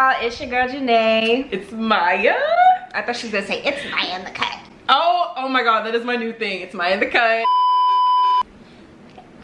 y'all, it's your girl Janae. It's Maya. I thought she was gonna say it's Maya in the cut. Oh my god, that is my new thing. It's Maya in the cut.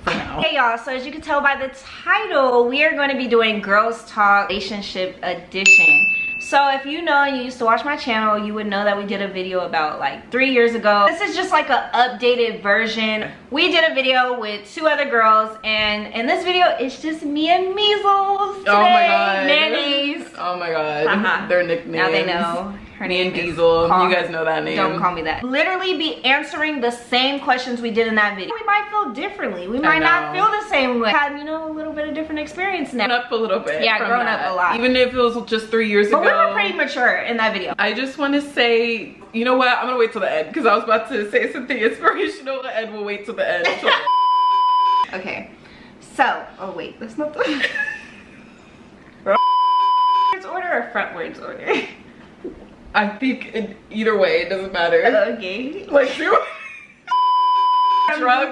For now. Hey y'all, so as you can tell by the title, we are going to be doing Girls Talk Relationship Edition. So if you know and you used to watch my channel, you would know that we did a video about like 3 years ago. This is just like an updated version. We did a video with 2 other girls, and in this video, it's just me and Measles today. Oh my god. Mayonnaise. Oh my god. Their nicknames. Now they know. Her Me name and Diesel. You guys know that name. Don't call me that. Literally be answering the same questions we did in that video. We might feel differently. We might not feel the same way. Had, you know, a little bit of different experience now. Grown up a little bit. Yeah, grown up a lot. Even if it was just 3 years ago. But we were pretty mature in that video. I just want to say, you know what? I'm gonna wait till the end because I was about to say something inspirational and we'll wait till the end. Okay. So, oh wait, that's not the backwards order or frontwards order? I think either way, it doesn't matter. Okay. Like, drunk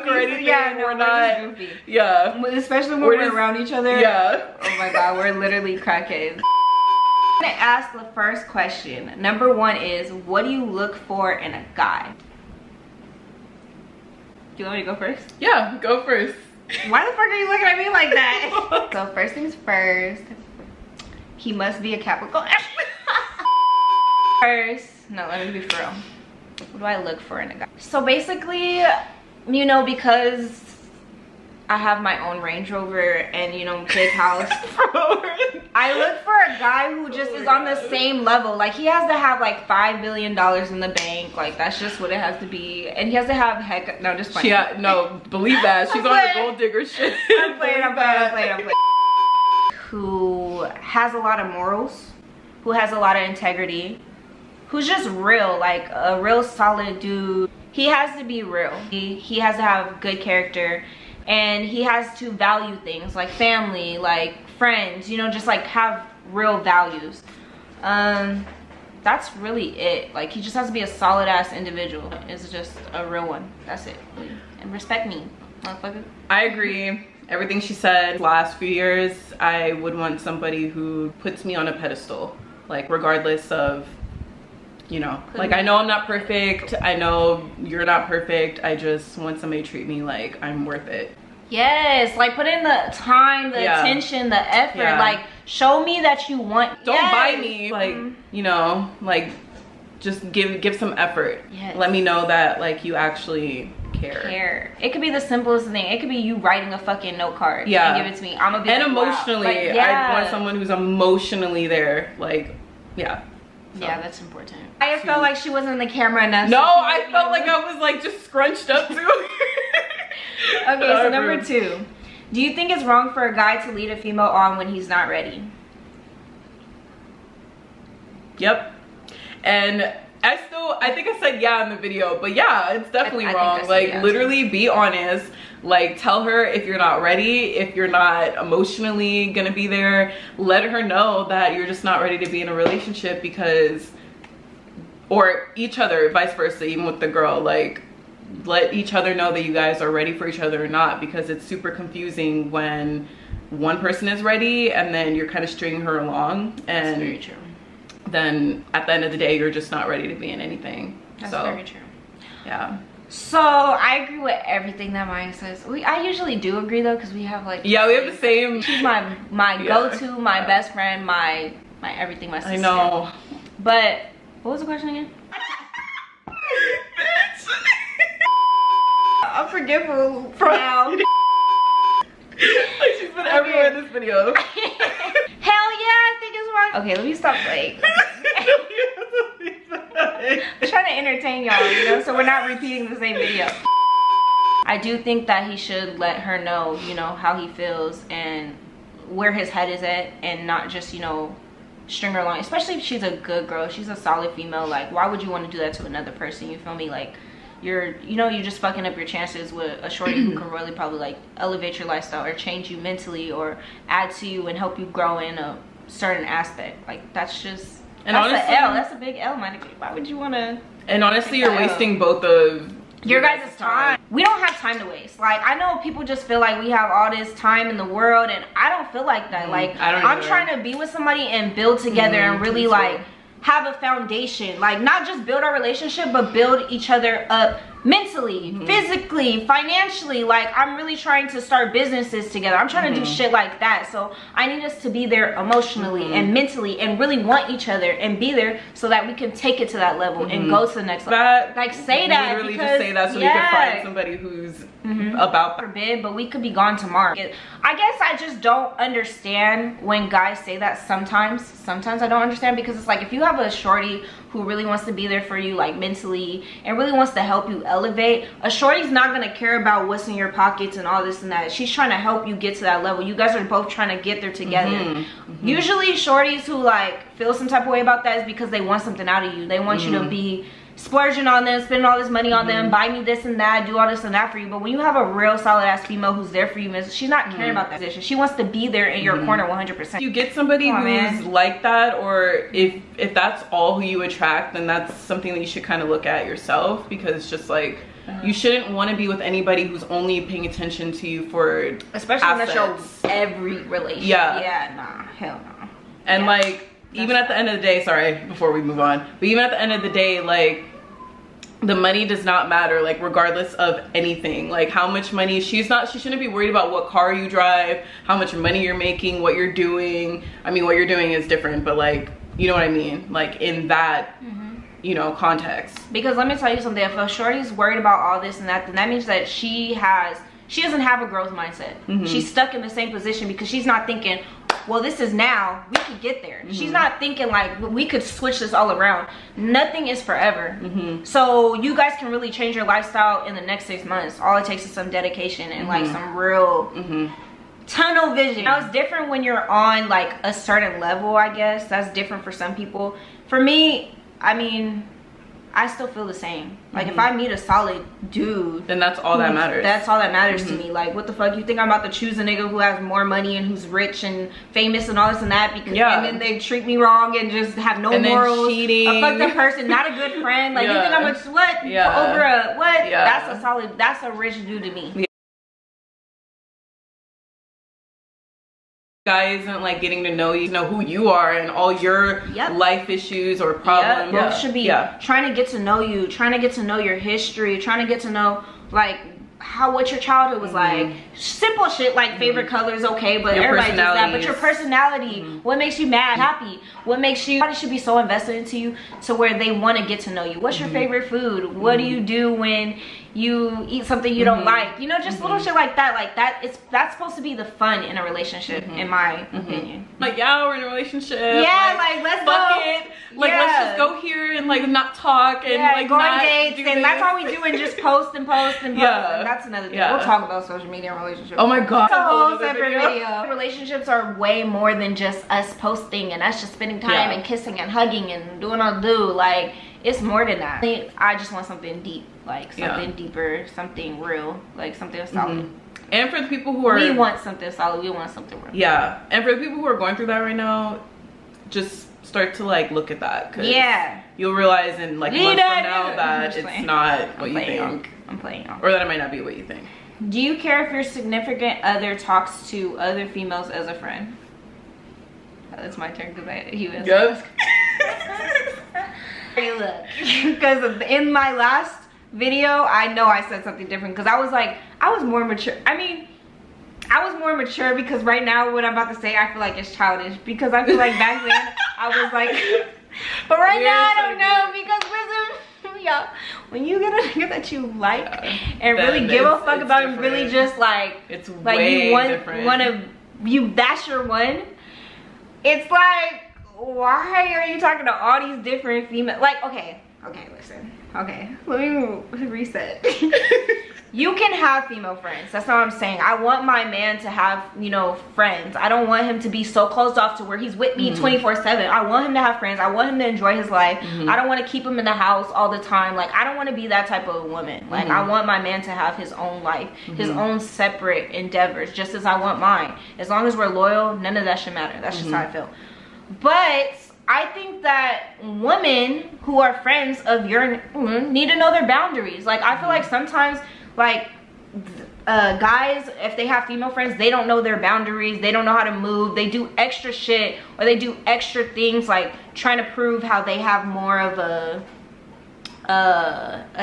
or anything, yeah, no, we're not. goofy. Yeah. Especially when we're around each other. Yeah. Oh my god, we're literally crackheads. I'm gonna ask the first question. Number 1 is, what do you look for in a guy? Do you want me to go first? Yeah, go first. Why the fuck are you looking at me like that? So first things first, he must be a Capricorn. First, no, let me be for real. What do I look for in a guy? So basically, you know, because I have my own Range Rover and, you know, big house, I look for a guy who just is on the same level. Like, he has to have like $5 billion in the bank. Like, that's just what it has to be. And he has to have no, just playing. Yeah, no, believe that. She's on the gold digger shit. I'm playing. Who has a lot of morals, who has a lot of integrity, who's just real, like a real solid dude. He has to be real. He has to have good character, and he has to value things like family, like friends, you know, just like have real values. That's really it. Like, he just has to be a solid ass individual. It's just a real one. That's it. And respect me, motherfucker. I agree. Everything she said. Last few years, I would want somebody who puts me on a pedestal, like regardless of, you know, like, I know I'm not perfect, I know you're not perfect, I just want somebody to treat me like I'm worth it. Yes, like, put in the time, the attention, the effort. Like, show me that you want. Don't buy me, like, you know, like, just give some effort. Let me know that, like, you actually care. It could be the simplest thing. It could be you writing a fucking note card and give it to me. I'm gonna be and like, emotionally, wow. Like, I want someone who's emotionally there. Like, yeah. So. Yeah, that's important. I felt like she wasn't in the camera enough. No, I felt like I was like just scrunched up too. Okay, so number 2. Do you think it's wrong for a guy to lead a female on when he's not ready? Yep. And I think I said yeah in the video, but yeah, it's definitely wrong. Like, literally be honest. Like, tell her if you're not ready, if you're not emotionally gonna be there, let her know that you're just not ready to be in a relationship, because, or each other, vice versa, even with the girl, like, let each other know that you guys are ready for each other or not, because it's super confusing when one person is ready and then you're kind of stringing her along, and that's very true. Then at the end of the day, you're just not ready to be in anything. That's very true. Yeah. So I agree with everything that Maya says. I usually do agree though, because we have like, yeah, we have the same. She's my go-to, my best friend, my everything, my sister. I know. But what was the question again? I'm forgetful now. Like, she's been everywhere in this video. Hell yeah, I think it's wrong. Okay, let me stop playing. I'm trying to entertain y'all, you know, so we're not repeating the same video. I do think that he should let her know, you know, how he feels and where his head is at, and not just, you know, string her along, especially if she's a good girl, she's a solid female. Like, why would you want to do that to another person? You feel me? Like, you're just fucking up your chances with a shorty who can really probably like elevate your lifestyle or change you mentally or add to you and help you grow in a certain aspect. Like, that's just, and that's honestly, an L. That's a big L, man. Why would you want to? And honestly, you're wasting both of your guys' time. We don't have time to waste. Like, I know people just feel like we have all this time in the world, and I don't feel like that. Like, I'm trying to be with somebody and build together and really like have a foundation. Like, not just build our relationship, but build each other up mentally, physically, financially. Like, I'm really trying to start businesses together. I'm trying to do shit like that. So I need us to be there emotionally and mentally and really want each other and be there so that we can take it to that level and go to the next level. Like, say that. Literally just say that so we can find somebody who's about that. Forbid, but we could be gone tomorrow. I guess I just don't understand when guys say that sometimes. Sometimes I don't understand, because it's like, if you have a shorty who really wants to be there for you, like mentally, and really wants to help you elevate, a shorty's not gonna care about what's in your pockets and all this and that. She's trying to help you get to that level. You guys are both trying to get there together. Usually shorties who like feel some type of way about that is because they want something out of you. They want you to be splurging on them, spending all this money on them, buy me this and that, do all this and that for you. But when you have a real solid ass female who's there for you, she's not caring about that position. She wants to be there in your corner 100%. You get somebody who's like that, or if that's all who you attract, then that's something that you should kind of look at yourself, because it's just like, you shouldn't want to be with anybody who's only paying attention to you for especially in the show every relationship. Nah, hell no. And like, even at the end of the day, sorry, before we move on, but even at the end of the day, like, the money does not matter, like, regardless of anything. Like, how much money, she shouldn't be worried about what car you drive, how much money you're making, what you're doing. I mean, what you're doing is different, but like, you know what I mean? Like, in that, you know, context. Because let me tell you something, if a shorty's worried about all this and that, then that means that she doesn't have a growth mindset. She's stuck in the same position because she's not thinking, well, this is now, we could get there. She's not thinking like, we could switch this all around. Nothing is forever. So you guys can really change your lifestyle in the next 6 months. All it takes is some dedication and like some real tunnel vision. Now, it's different when you're on like a certain level, I guess. That's different for some people. For me, I mean, I still feel the same. Like, if I meet a solid dude, then that's all that matters. That's all that matters to me. Like, what the fuck? You think I'm about to choose a nigga who has more money and who's rich and famous and all this and that, because and then they treat me wrong and just have no morals, cheating, a fucked up person, not a good friend. Like, you think I'm a what? Over a what? That's a solid, that's a rich dude to me. Guy isn't like getting to know you, know who you are and all your life issues or problems. Both should be trying to get to know you, trying to get to know your history, trying to get to know like what your childhood was like. Simple shit like favorite colors, okay, but everybody does that. But your personality, what makes you mad, happy, what makes you, everybody should be so invested into you to where they want to get to know you. What's your favorite food? What do you do when you eat something you don't like? You know, just little shit like that. Like that's supposed to be the fun in a relationship, in my opinion. Like, yeah, we're in a relationship. Yeah, like let's fuck it. Like, let's just go here and like not talk and like go on dates, and that's all we do, and just post and post and post. And that's another thing. We'll talk about social media and relationships. Oh my god, it's a whole separate video. Relationships are way more than just us posting and us just spending time and kissing and hugging and doing all do. Like, it's more than that. I just want something deep, like something deeper, something real, like something solid. And for the people who are, we want something solid, we want something real. And for the people who are going through that right now, just start to like look at that, cause you'll realize in like months from now that it's not what you think. I'm playing off. Or that it might not be what you think. Do you care if your significant other talks to other females as a friend? That's my turn because he was. Look, because in my last video, I know I said something different because I was like, I was more mature. I mean, I was more mature because right now what I'm about to say, I feel like it's childish, because I feel like back then I was like, but right now I don't know, because when you get a nigga that you like and really give a fuck about and really just like, it's like way that's your one. It's like, why are you talking to all these different female, like, okay, listen, let me reset. You can have female friends, that's not what I'm saying. I want my man to have, you know, friends. I don't want him to be so closed off to where he's with me 24/7. I want him to have friends. I want him to enjoy his life. I don't want to keep him in the house all the time. Like, I don't want to be that type of woman. Like, I want my man to have his own life, his own separate endeavors, just as I want mine. As long as we're loyal, none of that should matter. That's just how I feel. But I think that women who are friends of your need to know their boundaries. Like, I feel like sometimes, like, guys, if they have female friends, they don't know their boundaries. They don't know how to move. They do extra shit, or they do extra things, like trying to prove how they have more of a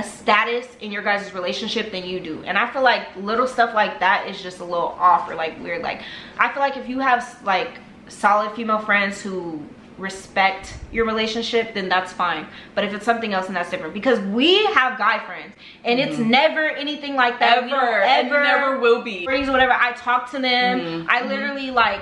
status in your guys' relationship than you do. And I feel like little stuff like that is just a little off, or like weird. Like, I feel like if you have like solid female friends who respect your relationship, then that's fine. But if it's something else, then that's different, because we have guy friends and it's never anything like that. Ever never will be. Whatever, I talk to them. I literally, like,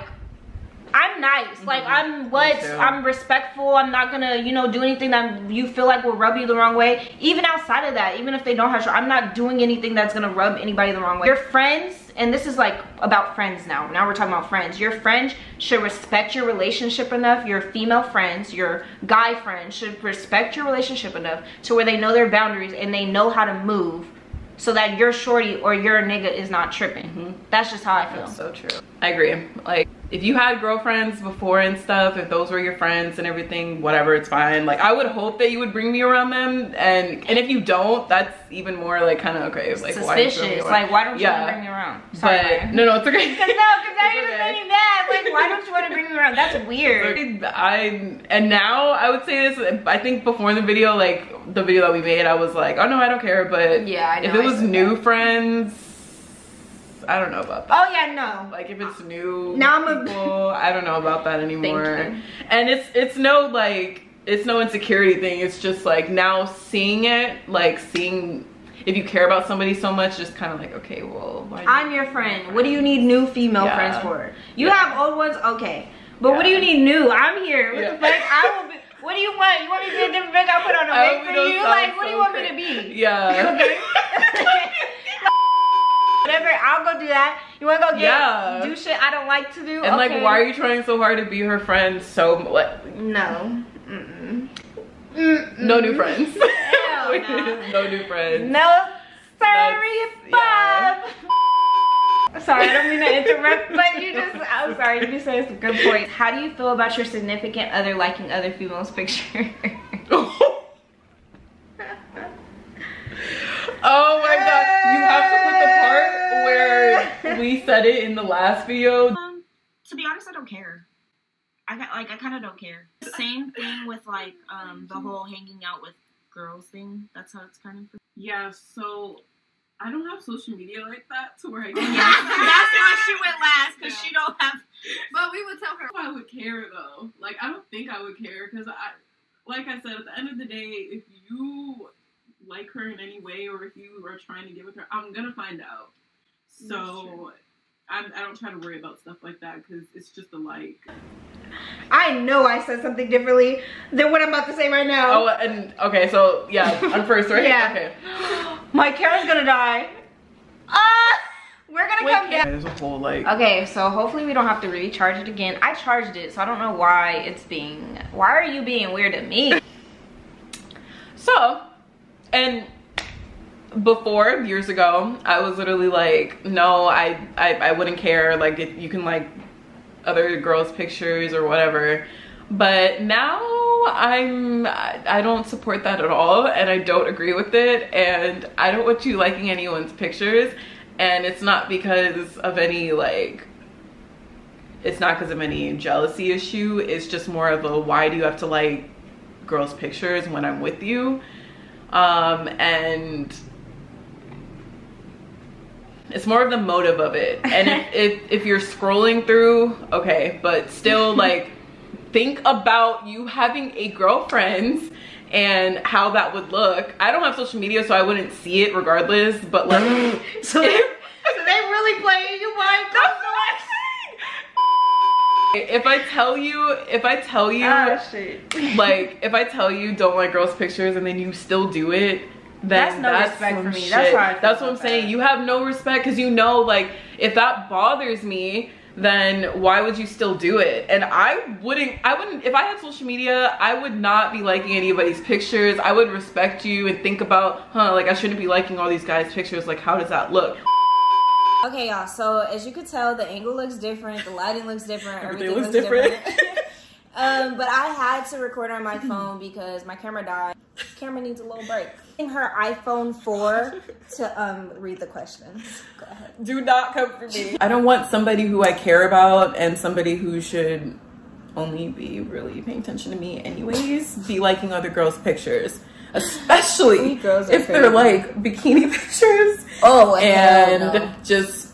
I'm nice. Like, I'm respectful. I'm not gonna, you know, do anything that you feel like will rub you the wrong way. Even outside of that, even if they don't have, I'm not doing anything that's gonna rub anybody the wrong way. Your friends, and this is like about friends now. Now we're talking about friends. Your friends should respect your relationship enough. Your female friends, your guy friends should respect your relationship enough to where they know their boundaries and they know how to move, so that your shorty or your nigga is not tripping. That's just how I feel. That's so true. I agree. Like, if you had girlfriends before and stuff, if those were your friends and everything, whatever, it's fine. Like, I would hope that you would bring me around them, and if you don't, that's even more like kind of okay. Like, suspicious. Why don't you want to bring me around? Sorry, but no, it's okay. Because now you're just making mad. Like, why don't you want to bring me around? That's weird. And now I would say this. I think before in the video, like the video that we made, I was like, oh no, I don't care. But yeah, I know, if it was new friends, I don't know about that. Oh yeah, no. Like, if it's new now people, I don't know about that anymore. And it's no, like, it's no insecurity thing. It's just like, now seeing it, like seeing if you care about somebody so much, just kind of like, okay, well, why I'm your friend. What do you need new female friends for? You have old ones, okay. But what do you need new? I'm here. What the fuck? I will be. What do you want? You want me to be a different bitch? I'll put on a wig for you? Like, what do you want me to be? Yeah. Okay. Whatever, I'll go do that. You want to go do shit I don't like to do? And like, why are you trying so hard to be her friend? So what? No. No new friends. Hell no. No new friends. No, sorry, Bob. Sorry, I don't mean to interrupt, but I'm sorry, you just said some good points. How do you feel about your significant other liking other females' pictures? Oh my god, you have to put the part where we said it in the last video. To be honest, I don't care. I kind of don't care. Same thing with like the whole hanging out with girls thing. That's how it's kind of. Yeah, so I don't have social media like that to where I can. That's why she went last, because she don't have. But we would tell her. I would care though. Like, I don't think I would care, because like I said, at the end of the day, if you like her in any way, or if you are trying to get with her, I'm gonna find out. So I don't try to worry about stuff like that, because it's just a like. I know I said something differently than what I'm about to say right now. Oh, and okay, so yeah, on first, right? Yeah. Okay. My camera's gonna die. We're gonna come down. There's a whole like. Okay, so hopefully we don't have to recharge it again. I charged it, so I don't know why it's being. Why are you being weird at me? So, and before, years ago, I was literally like, no, I wouldn't care. Like, if you can like other girls' pictures or whatever. But now I don't support that at all, and I don't agree with it, and I don't want you liking anyone's pictures. And it's not because of any like, it's not because of any jealousy issue. It's just more of a, why do you have to like girls' pictures when I'm with you? And it's more of the motive of it. And if you're scrolling through, okay, but still like think about you having a girlfriend and how that would look. I don't have social media, so I wouldn't see it regardless, but like so they really playing you mind. If I tell you like, if I tell you don't like girls' pictures and then you still do it, then that's respect for me. That's what I'm saying. You have no respect, because you know, like, if that bothers me, then why would you still do it? And I wouldn't, if I had social media, I would not be liking anybody's pictures. I would respect you and think about, like, I shouldn't be liking all these guys' pictures. Like, how does that look? Okay, y'all, so as you can tell, the angle looks different, the lighting looks different, everything looks different. But I had to record on my phone because my camera died. Camera needs a little break. Her iPhone 4 to read the questions. Go ahead. Do not come for me. I don't want somebody who I care about and somebody who should only be really paying attention to me anyways be liking other girls' pictures, especially if they're like bikini pictures. Oh, and no. Just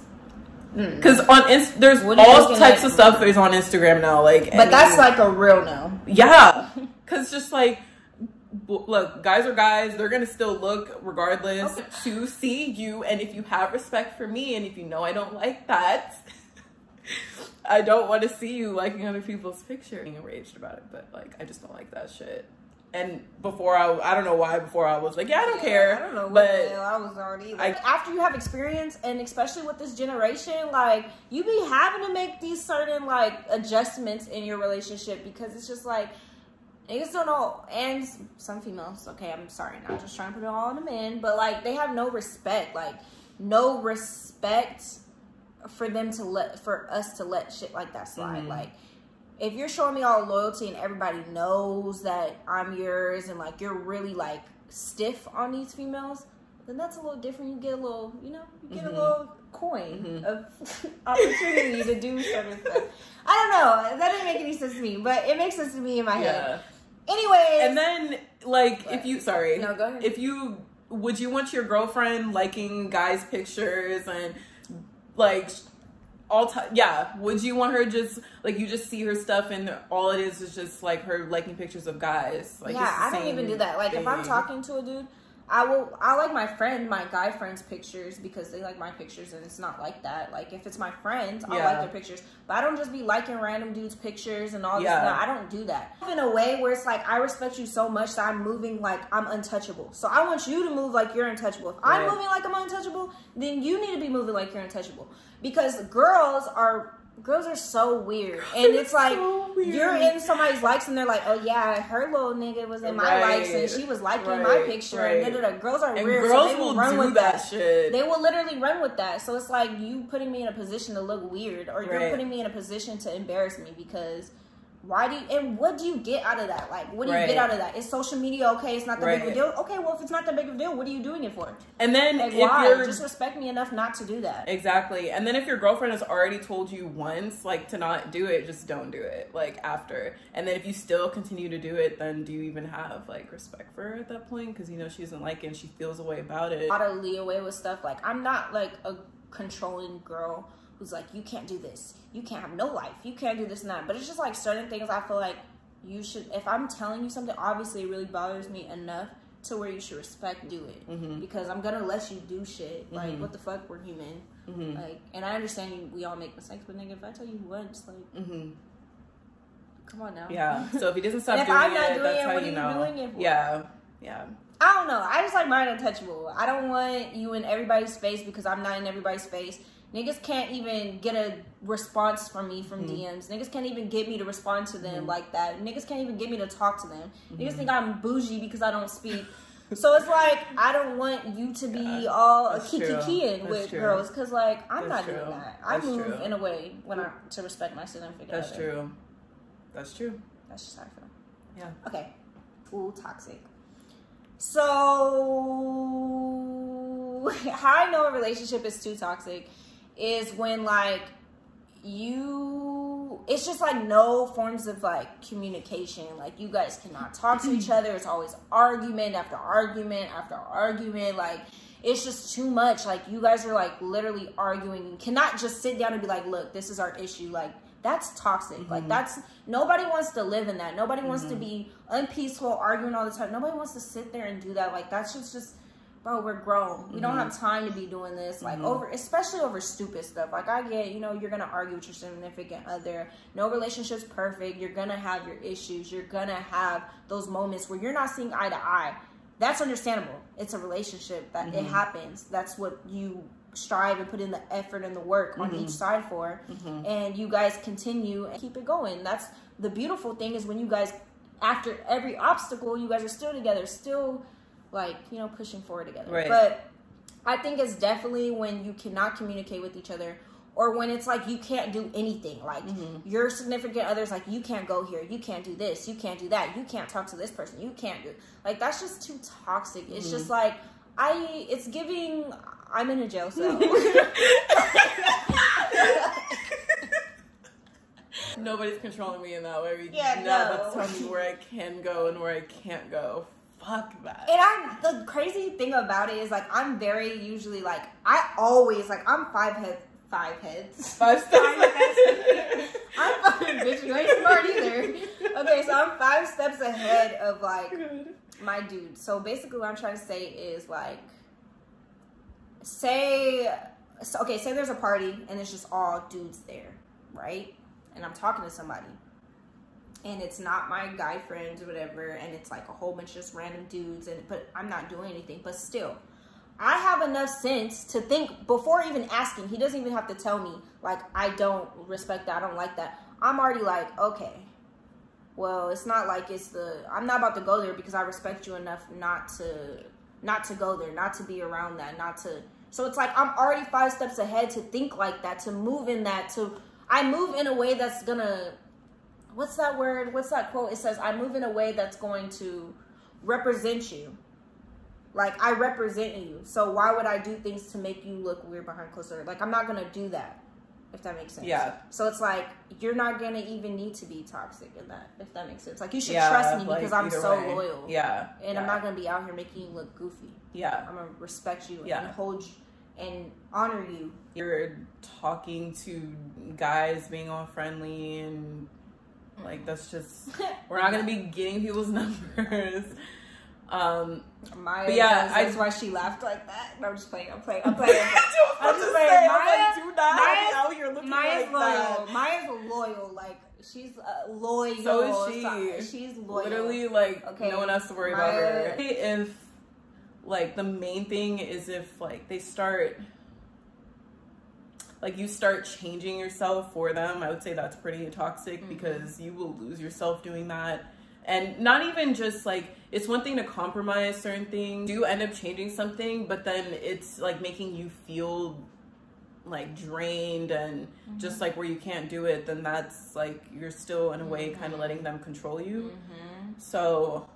because there's all types of stuff is on Instagram now, like. But that's like a real no. Yeah, because just like. Look, guys are guys. They're gonna still look regardless to see you. And if you have respect for me, and if you know I don't like that, I don't want to see you liking other people's pictures. Being enraged about it, but like I just don't like that shit. And before I don't know why. Before I was like, yeah, I don't care. I don't know, but what the hell I was already. After you have experience, and especially with this generation, like you be having to make these certain like adjustments in your relationship because it's just like. Niggas don't know, and some females, okay, I'm sorry, not just trying to put it all on the men, but like they have no respect, like no respect for them for us to let shit like that slide. Like if you're showing me all loyalty and everybody knows that I'm yours and like you're really like stiff on these females, then that's a little different. You get a little, you know, you get a little coin of opportunity to do certain stuff. I don't know, that didn't make any sense to me, but it makes sense to me in my head. Anyways. And then, like, what? if you, sorry. No, go ahead. Would you want your girlfriend liking guys' pictures and, like, would you want her just, like, you just see her stuff and all it is just, like, her liking pictures of guys? Like, yeah, I don't even do that. Like, if I'm talking to a dude, I like my guy friends' pictures because they like my pictures and it's not like that. Like, if it's my friends, I'll like their pictures. But I don't just be liking random dudes' pictures and all this. No, I don't do that. In a way where it's like, I respect you so much that I'm moving like I'm untouchable. So I want you to move like you're untouchable. If I'm moving like I'm untouchable, then you need to be moving like you're untouchable. Because girls are so weird, and it's like you're in somebody's likes and they're like, oh yeah, her little nigga was in my likes and she was liking my picture and girls are weird, girls so they will will run do with that shit. They will literally run with that. So it's like you putting me in a position to look weird, or you're putting me in a position to embarrass me because why do you, and what do you get out of that? Like, what do you get out of that? Is social media okay? It's not that big of a deal. Okay, well, if it's not that big of a deal, what are you doing it for? And then like, why? Just respect me enough not to do that. Exactly. And then if your girlfriend has already told you once, like, to not do it, just don't do it, like, after. And then if you still continue to do it, then do you even have, like, respect for her at that point? Because, you know, she doesn't like it and she feels a way about it. A lot of leeway with stuff. Like, I'm not, like, a controlling girl who's like, you can't do this, you can't have no life, you can't do this and that. But it's just like certain things I feel like you should, if I'm telling you something, obviously it really bothers me enough to where you should respect, do it. Because I'm gonna let you do shit. Like, what the fuck, we're human. Like, and I understand we all make mistakes, but nigga, if I tell you once, like, come on now. Yeah. So if he doesn't stop doing it, that's how you know. Doing it for? Yeah. I don't know. I just like mine untouchable. I don't want you in everybody's face because I'm not in everybody's face. Niggas can't even get a response from me from DMs. Niggas can't even get me to respond to them like that. Niggas can't even get me to talk to them. Niggas think I'm bougie because I don't speak. So it's like, I don't want you to be all a kiki-keying with girls because, like, I'm not doing that. I move in a way to respect my significant other. That's true. That's true. That's just how I feel. Yeah. Okay. Ooh, toxic. So, how I know a relationship is too toxic is when, like, it's just like no forms of like communication. Like, you guys cannot talk to each other. It's always argument after argument after argument. Like, it's just too much. Like, you guys are like literally arguing. You cannot just sit down and be like, look, this is our issue. Like, that's toxic. Like, nobody wants to live in that. Nobody wants to be unpeaceful, arguing all the time. Nobody wants to sit there and do that. Like, that's just bro, we're grown. We don't have time to be doing this, like, especially over stupid stuff. Like, I get, you know, you're going to argue with your significant other. No relationship's perfect. You're going to have your issues. You're going to have those moments where you're not seeing eye to eye. That's understandable. It's a relationship. That it happens. That's what you strive and put in the effort and the work on each side for. And you guys continue and keep it going. That's the beautiful thing, is when you guys, after every obstacle, you guys are still together, still, like, you know, pushing forward together. But I think it's definitely when you cannot communicate with each other, or when it's like you can't do anything, like your significant other's like, you can't go here, you can't do this, you can't do that, you can't talk to this person, you can't do, like, that's just too toxic. It's just like, it's giving, I'm in a jail cell. Nobody's controlling me in that way. Yeah, no. Tell me where I can go and where I can't go. Fuck that. And the crazy thing about it is, like, I'm very usually, like, I always, like, I'm five heads. I'm fucking bitch, you ain't smart either. Okay, so I'm 5 steps ahead of, like, my dude. So basically what I'm trying to say is, like, say there's a party and it's just all dudes there, right? And I'm talking to somebody. And it's not my guy friends or whatever, and it's like a whole bunch of just random dudes, but I'm not doing anything. But still, I have enough sense to think before even asking. He doesn't even have to tell me, like, I don't respect that, I don't like that. I'm already like, okay, well, it's not like I'm not about to go there because I respect you enough not to go there, not to be around that, so it's like I'm already 5 steps ahead to think like that, to move in that, I move in a way that's gonna, what's that word? What's that quote? It says, I move in a way that's going to represent you. Like, I represent you. So why would I do things to make you look weird behind closed doors? Like, I'm not going to do that, if that makes sense. Yeah. So it's like, you're not going to even need to be toxic in that, if that makes sense. Like, you should trust me because I'm so loyal. Yeah. And I'm not going to be out here making you look goofy. Yeah. I'm going to respect you and hold you and honor you. You're talking to guys, being all friendly, and like, that's just, we're not gonna be getting people's numbers. Maya, yeah, that's why she laughed like that. No, I'm just playing. I'm playing. I'm just playing. Maya, do not be out here looking like loyal. That. Maya's loyal. Like, she's loyal. So is she. She's loyal. Literally, like, no one has to worry about her. If, like, the main thing is if, like, they start, like, you start changing yourself for them, I would say that's pretty toxic because you will lose yourself doing that. And not even just, like, it's one thing to compromise certain things. You end up changing something, but then it's, like, making you feel, like, drained and just, like, where you can't do it, then that's, like, you're still, in a way, kind of letting them control you. So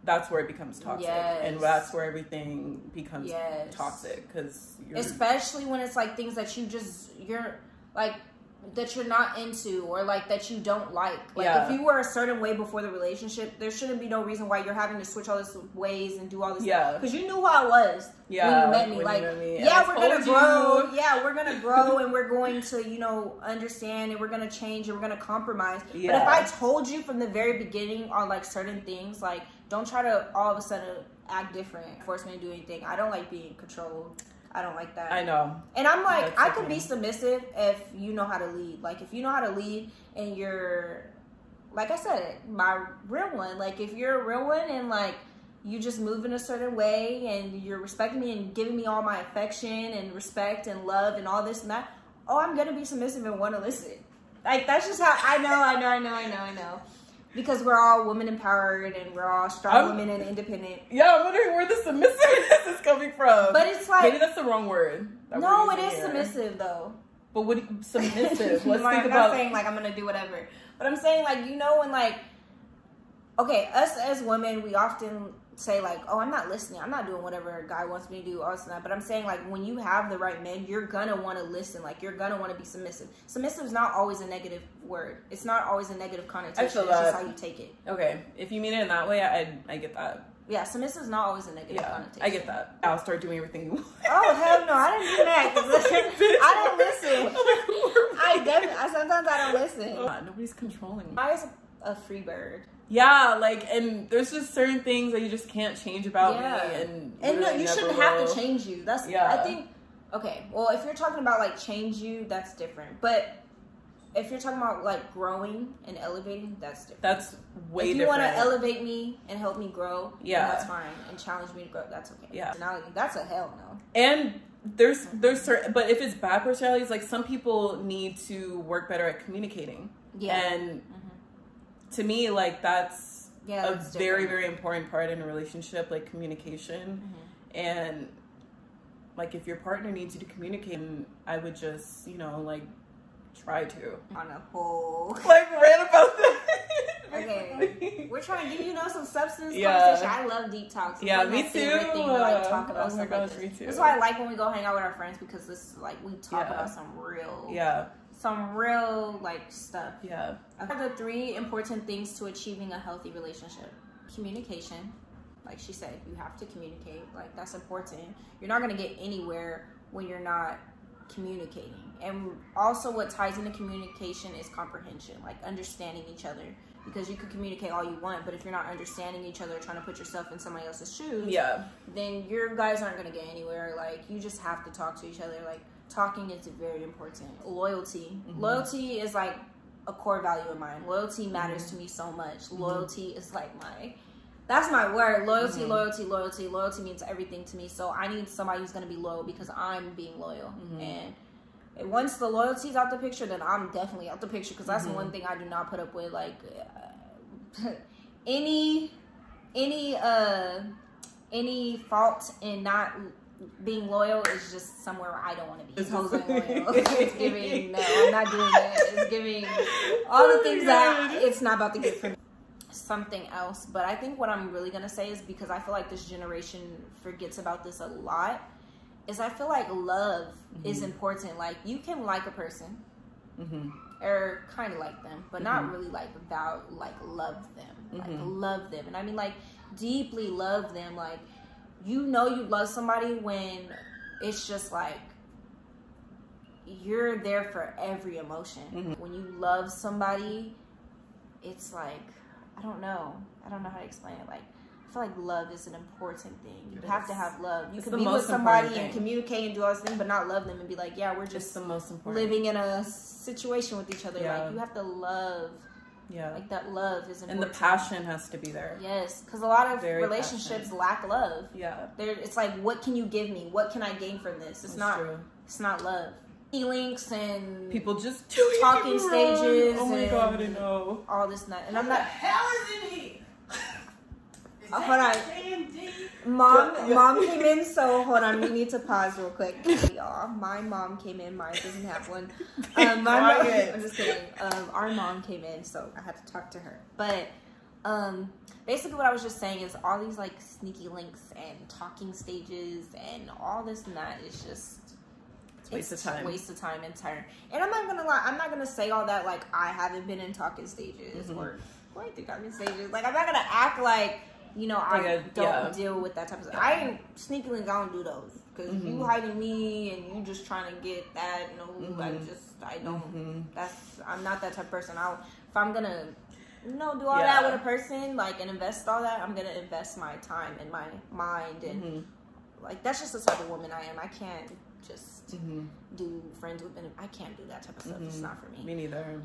that's where it becomes toxic. And that's where everything becomes toxic. Because especially when it's, like, things that you're, like, that you're not into, or like that you don't like. Like, if you were a certain way before the relationship, there shouldn't be no reason why you're having to switch all this ways and do all this stuff. Because you knew how I was when you met me. Like, we're gonna grow. Yeah, we're gonna grow, and we're going to, you know, understand, and we're gonna change, and we're gonna compromise. But if I told you from the very beginning on, like, certain things, like, don't try to all of a sudden act different, force me to do anything. I don't like being controlled. I don't like that. I know. And I'm like, I could be submissive if you know how to lead. Like, if you know how to lead and you're, like I said, my real one. Like, if you're a real one and, like, you just move in a certain way and you're respecting me and giving me all my affection and respect and love and all this and that, I'm going to be submissive and want to listen. Like, that's just how, I know. Because we're all women empowered and we're all strong women and independent. Yeah, I'm wondering where the submissiveness is coming from. But it's like, maybe that's the wrong word. No, it is submissive though. But what submissive? Let's I'm think about. not saying like I'm gonna do whatever, but I'm saying, like, you know, when, like, okay, us as women, we often say, like, oh, I'm not listening, I'm not doing whatever a guy wants me to do, all this and that. But I'm saying, like, when you have the right men, you're gonna want to listen. Like, you're gonna want to be submissive. Submissive is not always a negative word. It's not always a negative connotation. It's just how you take it. Okay, if you mean it in that way, I get that. Yeah, submissive is not always a negative connotation. I get that. I'll start doing everything you want. Oh, hell no, I didn't do that. I don't listen. Sometimes I don't listen. Nobody's controlling me. I was a free bird. Yeah, like, and there's just certain things that you just can't change about me, and no, you shouldn't have to change you. That's I think. Okay, well, if you're talking about, like, change you, that's different. But if you're talking about, like, growing and elevating, that's different. That's way different. If you want to elevate me and help me grow, then that's fine, and challenge me to grow, that's okay. Yeah, personality, that's a hell no. And there's certain, but if it's bad personalities, like, some people need to work better at communicating. Yeah, and to me, like, that's a very, very important part in a relationship, like, communication. And Like, if your partner needs you to communicate, I would just, you know, like, try to. On a whole... Like, rant about that. Okay, we're trying to give you know some substance conversation. I love deep talks. Yeah, me too. Thing to, like, talk about oh my gosh, like me too. That's why I like when we go hang out with our friends, because this is like we talk about some real like stuff. Yeah. What are the 3 important things to achieving a healthy relationship? Communication. Like she said, you have to communicate. Like, that's important. You're not gonna get anywhere when you're not communicating. And also what ties into communication is comprehension, like understanding each other. Because you can communicate all you want, but if you're not understanding each other, trying to put yourself in somebody else's shoes, then your guys aren't gonna get anywhere. Like, you just have to talk to each other. Like, talking is very important. Loyalty. Loyalty is like a core value of mine. Loyalty matters to me so much. Loyalty is like that's my word. Loyalty, loyalty, loyalty. Loyalty means everything to me. So I need somebody who's gonna be loyal because I'm being loyal. And once the loyalty's out the picture, then I'm definitely out the picture, because that's one thing I do not put up with. Like, any fault in not being loyal is just somewhere where I don't want to be. It's loyal. It's giving, no, I'm not doing it. It's giving all the things that it's not about to get from something else. But I think what I'm really gonna say is, because I feel like this generation forgets about this a lot, is I feel like love is important. Like, you can like a person or kind of like them, but not really like love them. Like, love them. And I mean, like, deeply love them. Like, you know you love somebody when it's just like you're there for every emotion. When you love somebody, it's like, I don't know how to explain it. Like, I feel like love is an important thing. You have to have love. You can be with somebody and communicate and do all this thing, but not love them and be like, yeah, we're just the most important. Living in a situation with each other. Like, you have to love. Yeah. Like, that love is important. And the passion has to be there. Yes. Because a lot of relationships lack love. Yeah. It's like, what can you give me? What can I gain from this? It's not love. Links and people just talking stages. Oh my god, I know. All this and that. And I'm not. What the hell is in here? Hold on. Mom came in, so hold on. We need to pause real quick. Y'all, my mom came in. Mine doesn't have one. I'm just kidding. Our mom came in, so I had to talk to her. But basically what I was just saying is all these like sneaky links and talking stages and all this and that is just waste of time. Waste of time and time. And I'm not gonna lie, I'm not gonna say all that like I haven't been in talking stages or going through talking stages. Like, I'm not gonna act like, you know, I don't deal with that type of stuff. I sneakily don't do those. Because you hiding me and you just trying to get that, I don't, I'm not that type of person. If I'm gonna, you know, do all that with a person, like, and invest all that, I'm gonna invest my time and my mind and, like, that's just the type of woman I am. I can't just do friends with, I can't do that type of stuff. It's not for me. Me neither.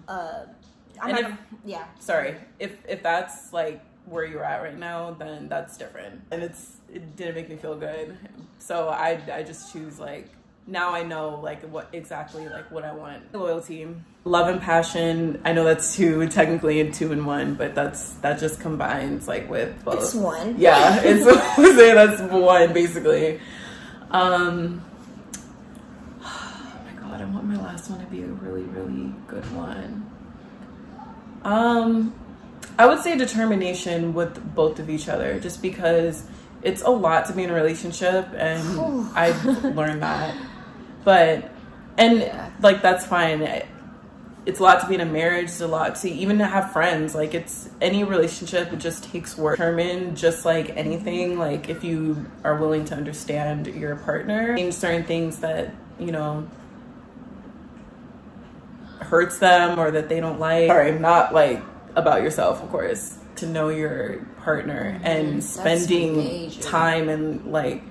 Sorry. If that's, like, where you're at right now, then that's different. And it didn't make me feel good. So I just choose, like, now I know, like, what I want. Loyalty, love and passion. I know that's technically in 2 in 1, but that just combines, like, with both. It's one. Yeah, that's one, basically. Oh my god, I want my last one to be a really, really good one. I would say determination with both of each other, just because it's a lot to be in a relationship, and I've learned that. Like, that's fine. It's a lot to be in a marriage. It's a lot to even to have friends. Like, it's any relationship, it just takes work. Determined, just like anything, like, if you are willing to understand your partner, change certain things that, you know, hurts them or that they don't like. Sorry, not like about yourself, of course, to know your partner and spending time and, like,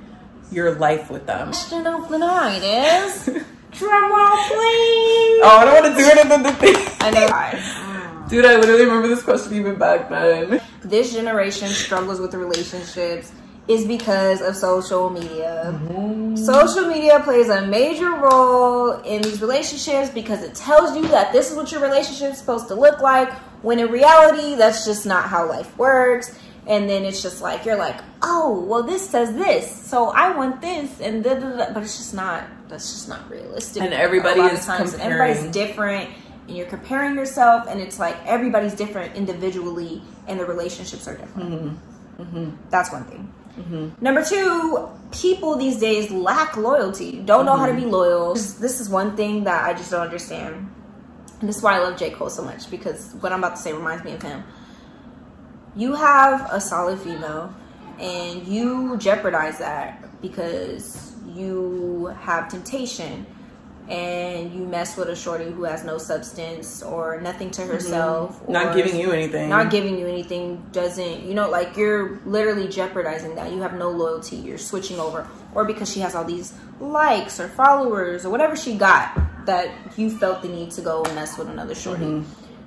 your life with them. Question of the night is drum roll, please. Oh, I don't want to do it in the thing. I know. Dude, I literally remember this question even back then. This generation struggles with relationships is because of social media. Social media plays a major role in these relationships because it tells you that this is what your relationship is supposed to look like, when in reality, that's just not how life works. And then it's just like, you're like, oh, oh, well, this says this, so I want this, and da, da, da. But it's just not, that's just not realistic. And everybody is comparing. And everybody's different, and you're comparing yourself, and it's like everybody's different individually, and the relationships are different. That's one thing. Number two, people these days lack loyalty, don't know how to be loyal. This is one thing that I just don't understand. And this is why I love J. Cole so much, because what I'm about to say reminds me of him. You have a solid female, and you jeopardize that because you have temptation, and you mess with a shorty who has no substance or nothing to herself. Or not giving you anything. Not giving you anything doesn't, you know, like you're literally jeopardizing that. You have no loyalty. You're switching over. Or because she has all these likes or followers or whatever she got that you felt the need to go and mess with another shorty.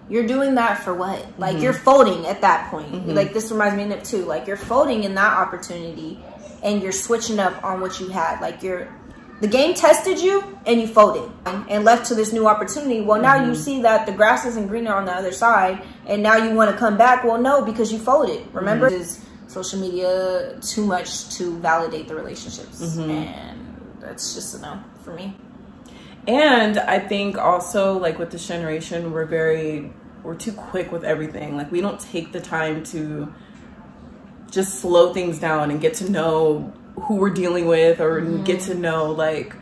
You're doing that for what? Like you're folding at that point. Like this reminds me of Nip too. Like you're folding in that opportunity and you're switching up on what you had. Like the game tested you and you folded and left to this new opportunity. Well, now you see that the grass isn't greener on the other side, and now you want to come back. Well, no, because you folded. Remember, is social media too much to validate the relationships, and that's just a no for me. And I think also, like with this generation, we're too quick with everything. Like we don't take the time to just slow things down and get to know who we're dealing with, or get to know, like,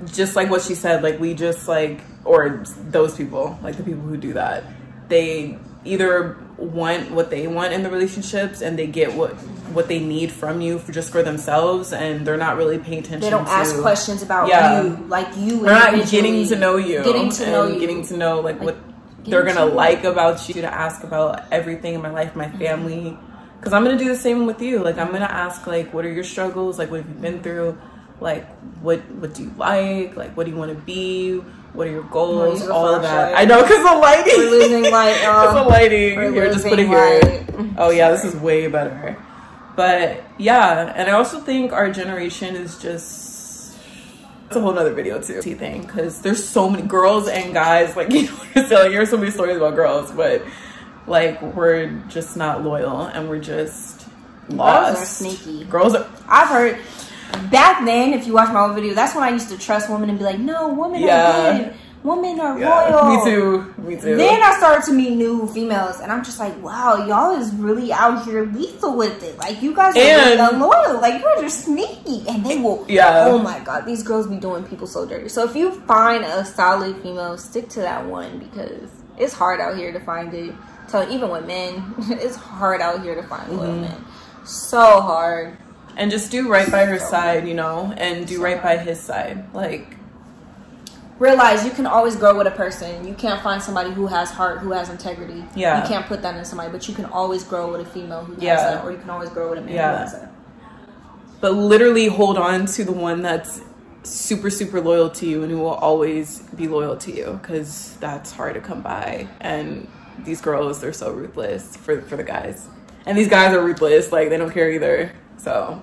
just like what she said, like we just like, or those people, like the people who do that, they either want what they want in the relationships and they get what they need from you for themselves, and they're not really paying attention. They don't ask questions about you, like you. They're not getting to know you, getting to know like what they're gonna like about you, to ask about everything in my life, my family. Because I'm going to do the same with you. Like, I'm going to ask, like, what are your struggles? Like, what have you been through? Like, what do you like? Like, what do you want to be? What are your goals? All of that. I know, because the lighting. We're losing light. Because the lighting. Here, just put it here. Oh, yeah, this is way better. But, yeah. And I also think our generation is just... It's a whole nother video, too. Thing. Because there's so many girls and guys. Like, you know, so, like, here's so many stories about girls. But... like we're just not loyal, and we're just lost. Girls are sneaky. Girls are. I've heard back then. If you watch my old video, that's when I used to trust women and be like, "No, women are good. Women are loyal." Me too. Me too. Then I started to meet new females, and I'm just like, "Wow, y'all is really out here lethal with it. Like you guys are really unloyal. Like you guys are sneaky." And they will. Oh my god, these girls be doing people so dirty. So if you find a solid female, stick to that one, because it's hard out here to find it. So even with men, it's hard out here to find loyal men. So hard. And just do right by her side, you know, and do right by his side. Like, realize you can always grow with a person. You can't find somebody who has heart, who has integrity. Yeah. You can't put that in somebody, but you can always grow with a female who has that, or you can always grow with a man who has that. But literally hold on to the one that's super, super loyal to you and who will always be loyal to you, because that's hard to come by. And these girls, they're so ruthless for the guys, and these guys are ruthless. Like they don't care either. So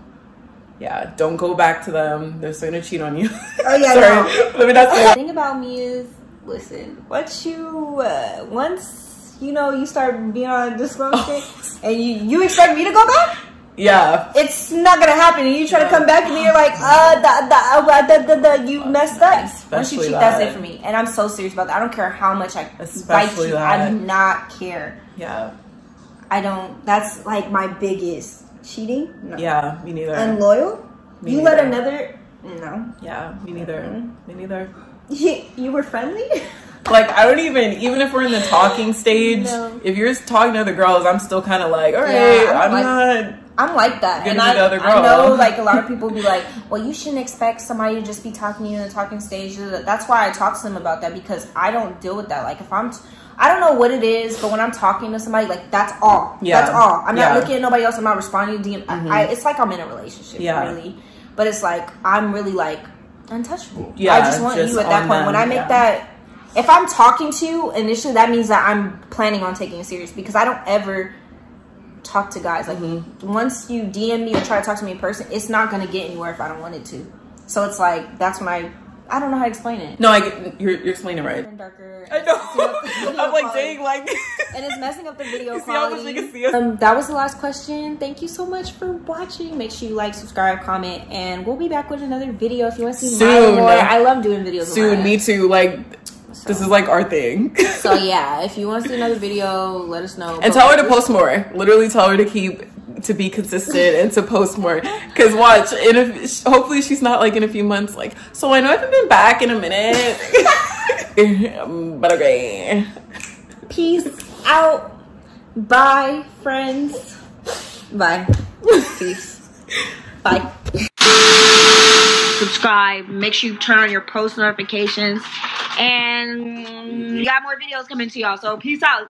yeah, don't go back to them. They're still gonna cheat on you. Oh yeah. Sorry. Let me not say. The thing about me is, listen, once you you know you start being on this shit, and you expect me to go back. Yeah, it's not gonna happen, and you try to come back, and then you're like, you messed up. Once you cheat, that's it for me, and I'm so serious about that. I don't care how much I bite you. I do not care. Yeah, I don't. That's like my biggest cheating. No. Yeah, me neither. Unloyal. Me you neither. let another. No. Yeah, me neither. Me neither. You were friendly. Like, I don't even if we're in the talking stage, if you're talking to other girls, I'm still kind of like, all right, I'm like that. And I know, like, a lot of people be like, well, you shouldn't expect somebody to just be talking to you in the talking stage. That's why I talk to them about that, because I don't deal with that. Like, if I don't know what it is, but when I'm talking to somebody, like, that's all. Yeah. That's all. I'm not looking at nobody else. I'm not responding to DM. It's like I'm in a relationship, really. But it's like, I'm really, like, untouchable. Yeah, I just want you at that point. When I make that... If I'm talking to you initially, that means that I'm planning on taking it serious, because I don't ever talk to guys. Like, once you DM me or try to talk to me in person, it's not going to get anywhere if I don't want it to. So it's like, that's when I don't know how to explain it. No, you're explaining it right. Darker. I know. I'm like, dang, like. And it's messing up the video see how much quality. you can see us? That was the last question. Thank you so much for watching. Make sure you like, subscribe, comment, and we'll be back with another video if you want to see more. I love doing videos. Soon, me too. Like, this is like our thing. So yeah, if you want to see another video, let us know. And tell her to post more. Literally tell her to be consistent and to post more. Because watch, hopefully she's not like in a few months like, so I know I haven't been back in a minute. But okay. Peace out. Bye, friends. Bye. Peace. Bye. Subscribe. Make sure you turn on your post notifications. And we got more videos coming to y'all. So peace out.